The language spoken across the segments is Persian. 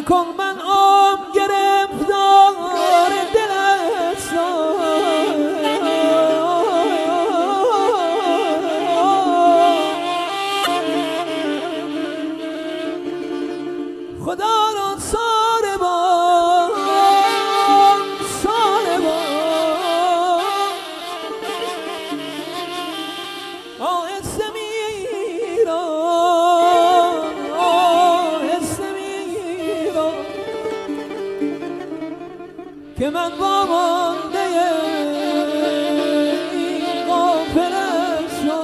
نکن من آم گرفتار دلت خدا را ساره بان آهسته میرم که من وامانده این غافلشم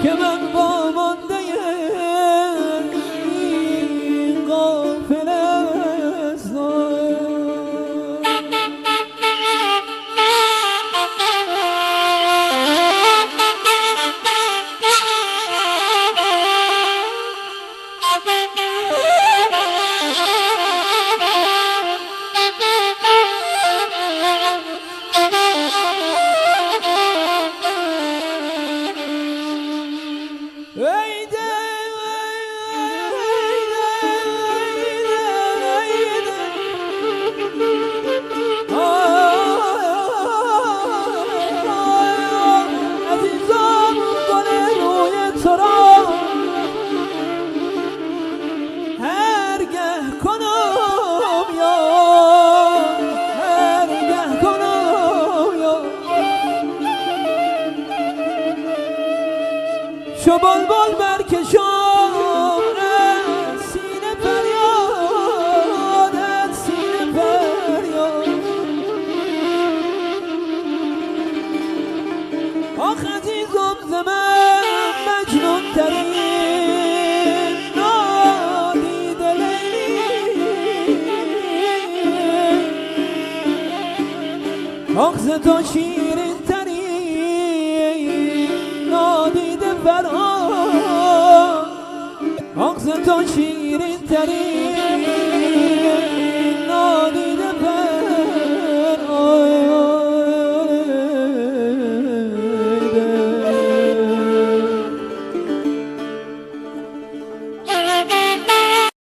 که من وامانده این غافلشم شو بلبل برکشم از سینه فریاد از سینه فریاد آخ عزیزم ز من مجنون ترین نادیده لیلی آخ ز تو شیرین ترین نادیده فرهاد آخ ز تو شیرین ترین